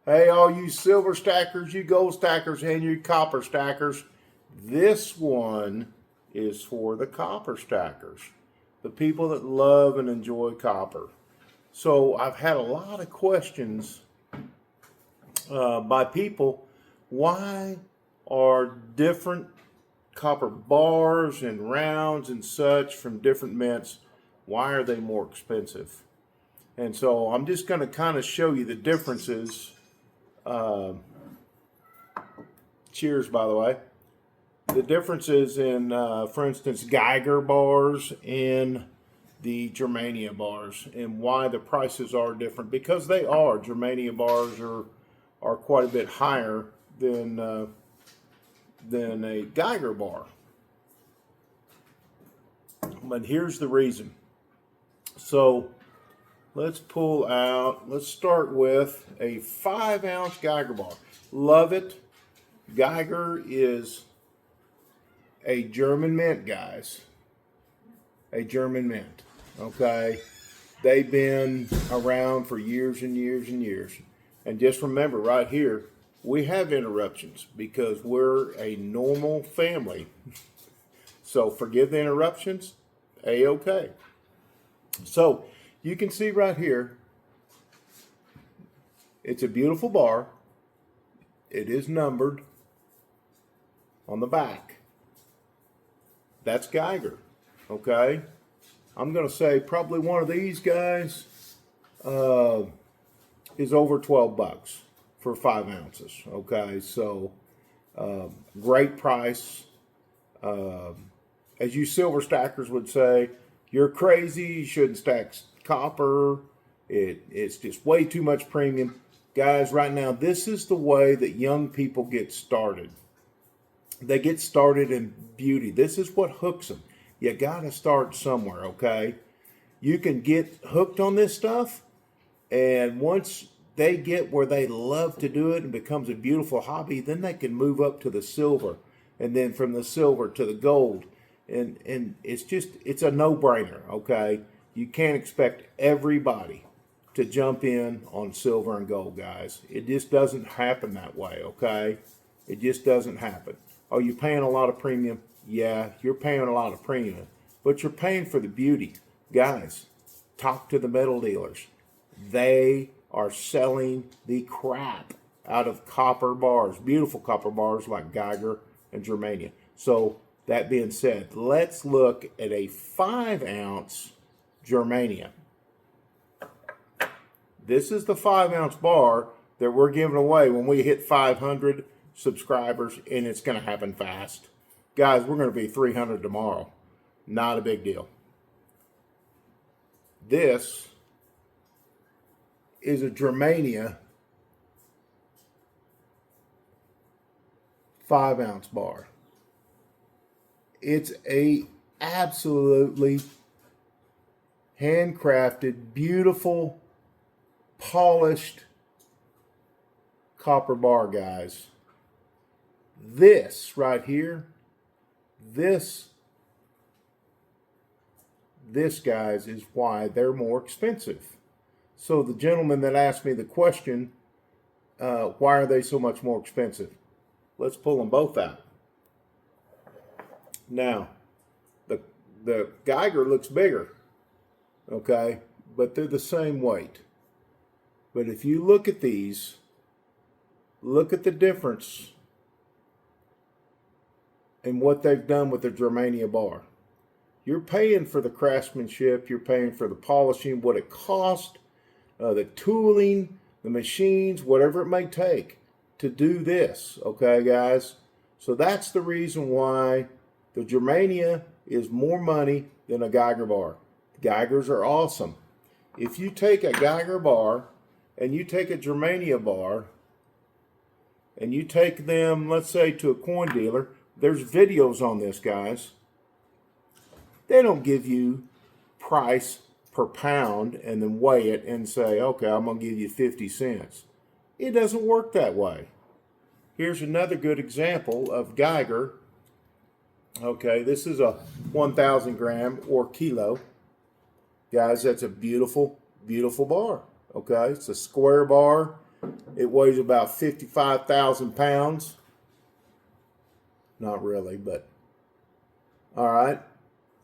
Hey, all you silver stackers, you gold stackers, and you copper stackers. This one is for the copper stackers, the people that love and enjoy copper. So I've had a lot of questions by people. Why are different copper bars and rounds and such from different mints, why are they more expensive? And so I'm just going to kind of show you the differences. Cheers, by the way. The differences in, for instance, Geiger bars and the Germania bars, and why the prices are different. Because they are. Germania bars are quite a bit higher than a Geiger bar. But here's the reason. So let's start with a 5-ounce Geiger bar. Love it. Geiger is a German mint, guys. A German mint. Okay? They've been around for years and years and years. And just remember right here, we have interruptions because we're a normal family. So forgive the interruptions. A-okay. So you can see right here, it's a beautiful bar. It is numbered on the back. That's Geiger. Okay? I'm going to say probably one of these guys is over 12 bucks for 5 ounces. Okay? So great price. As you silver stackers would say, you're crazy. You shouldn't stack copper. It's just way too much premium. Guys, right now, this is the way that young people get started. They get started in beauty. This is what hooks them. You got to start somewhere, okay? You can get hooked on this stuff, and once they get where they love to do it and becomes a beautiful hobby, then they can move up to the silver, and then from the silver to the gold. And it's a no-brainer, okay? You can't expect everybody to jump in on silver and gold, guys. It just doesn't happen that way, okay? It just doesn't happen. Are you paying a lot of premium? Yeah, you're paying a lot of premium, but you're paying for the beauty. Guys, talk to the metal dealers. They are selling the crap out of copper bars, beautiful copper bars like Geiger and Germania. So that being said, let's look at a 5-ounce Germania. This is the 5-ounce bar that we're giving away when we hit 500 subscribers, and it's going to happen fast. Guys, we're going to be 300 tomorrow. Not a big deal. This is a Germania 5-ounce bar. It's a absolutely handcrafted, beautiful, polished copper bar, guys. This right here, this guys, is why they're more expensive. So the gentleman that asked me the question, why are they so much more expensive? Let's pull them both out. Now, the Geiger looks bigger, okay, but they're the same weight. But if you look at these, look at the difference in what they've done with the Germania bar. You're paying for the craftsmanship, you're paying for the polishing, what it cost, the tooling, the machines, whatever it may take to do this, okay, guys? So that's the reason why the Germania is more money than a Geiger bar. Geigers are awesome. If you take a Geiger bar and you take a Germania bar and you take them, let's say, to a coin dealer, there's videos on this, guys. They don't give you price per pound and then weigh it and say, okay, I'm going to give you 50 cents. It doesn't work that way. Here's another good example of Geiger. Okay, this is a 1,000 gram or kilo. Guys, that's a beautiful, beautiful bar. Okay, it's a square bar. It weighs about 55,000 pounds. Not really, but all right.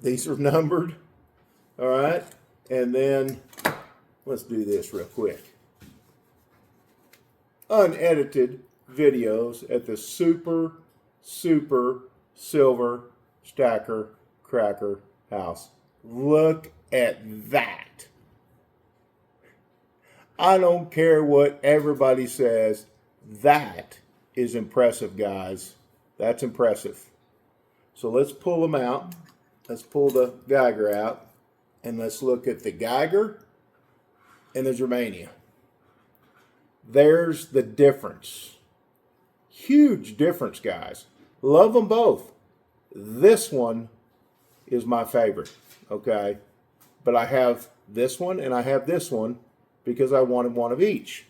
These are numbered. All right. And then let's do this real quick. Unedited videos at the Super Silver Stacker Cracker House. Look at that. I don't care what everybody says. That is impressive, guys. That's impressive. So let's pull them out. Let's pull the Geiger out. And let's look at the Geiger and the Germania. There's the difference. Huge difference, guys. Love them both. This one is my favorite, okay? But I have this one and I have this one because I wanted one of each.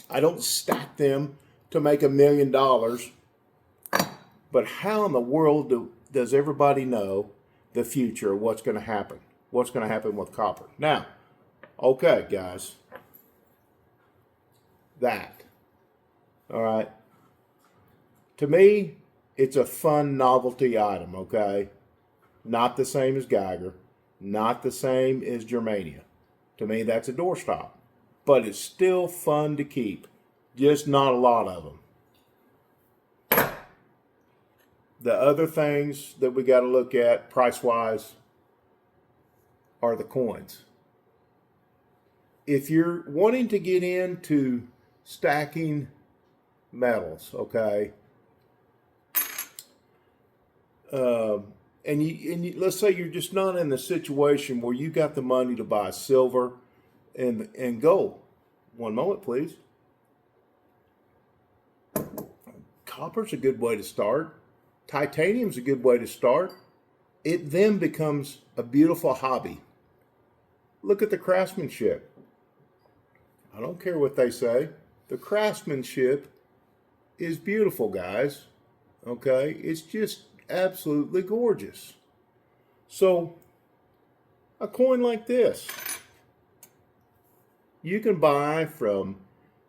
I don't stack them to make $1 million. But how in the world does everybody know the future of what's going to happen? What's going to happen with copper? Now, okay, guys. That. All right. To me, it's a fun novelty item, okay? Not the same as Geiger. Not the same as Germania. To me, that's a doorstop. But it's still fun to keep. Just not a lot of them. The other things that we got to look at price-wise are the coins. If you're wanting to get into stacking metals, okay, and you let's say you're just not in the situation where you got the money to buy silver and gold. One moment, please. Copper's a good way to start. Titanium's a good way to start. It then becomes a beautiful hobby. Look at the craftsmanship. I don't care what they say. The craftsmanship is beautiful, guys. Okay? It's just absolutely gorgeous. So, a coin like this, you can buy from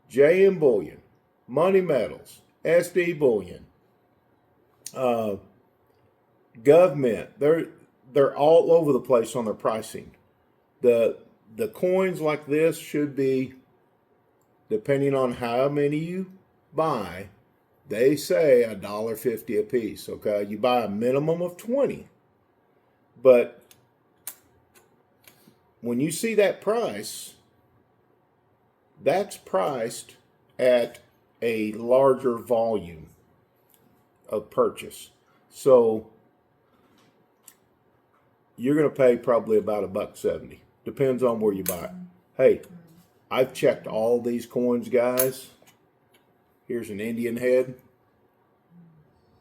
JM Bullion, Money Metals, SD Bullion, Government. They're all over the place on their pricing. The coins like this should be, depending on how many you buy, they say $1.50 a piece. Okay, you buy a minimum of 20, but when you see that price, that's priced at a larger volume of purchase. So you're going to pay probably about $1.70. Depends on where you buy it. Hey, I've checked all these coins, guys. Here's an Indian head.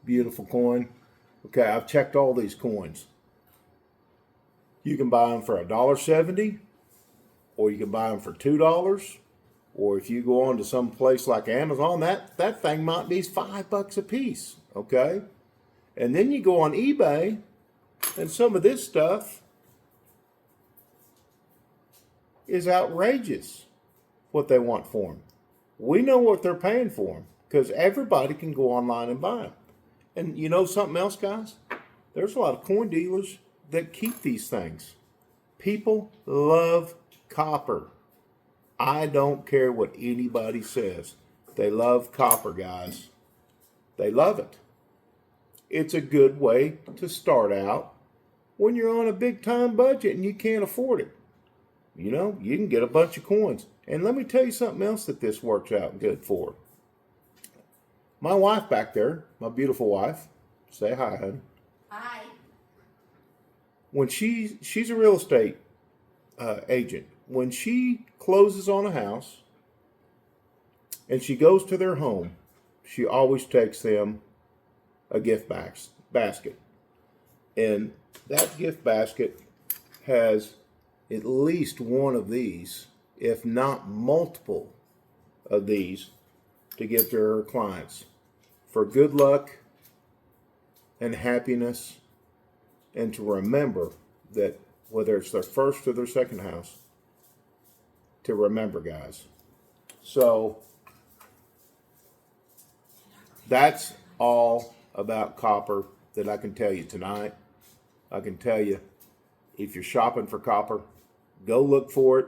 Beautiful coin. Okay, I've checked all these coins. You can buy them for $1.70, or you can buy them for $2. Or if you go on to some place like Amazon, that thing might be $5 a piece, okay? And then you go on eBay, and some of this stuff is outrageous, what they want for them. We know what they're paying for them, because everybody can go online and buy them. And you know something else, guys? There's a lot of coin dealers that keep these things. People love copper. I don't care what anybody says. They love copper, guys. They love it. It's a good way to start out when you're on a big time budget and you can't afford it. You know, you can get a bunch of coins. And let me tell you something else that this works out good for. My wife back there, my beautiful wife, say hi, honey. Hi. When she's a real estate agent. When she closes on a house and she goes to their home, she always takes them a gift basket. And that gift basket has at least one of these, if not multiple of these, to give to her clients for good luck and happiness, and to remember that whether it's their first or their second house, to remember, guys, So that's all about copper that I can tell you tonight. I can tell you, if you're shopping for copper, go look for it.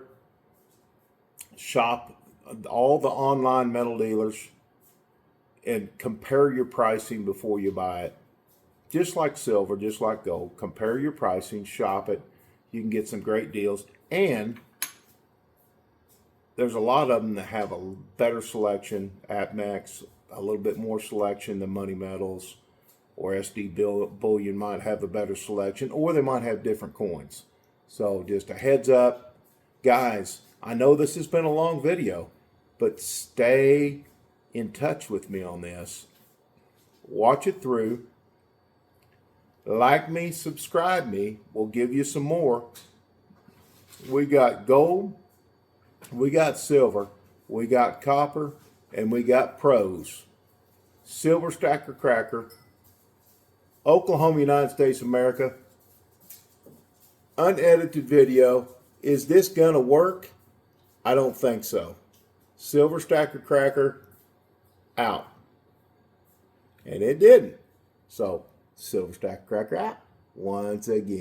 Shop all the online metal dealers and compare your pricing before you buy it. Just like silver, just like gold, compare your pricing, shop it. You can get some great deals. And there's a lot of them that have a better selection. APMEX, a little bit more selection than Money Metals, or SD Bullion might have a better selection, or they might have different coins. So just a heads up. Guys, I know this has been a long video, but stay in touch with me on this. Watch it through. Like me, subscribe me. We'll give you some more. We got gold, we got silver, we got copper, and we got pros. Silver Stacker Cracker, Oklahoma, United States of America. Unedited video. Is this gonna work? I don't think so. Silver Stacker Cracker out. And it didn't. So Silver Stacker Cracker out once again.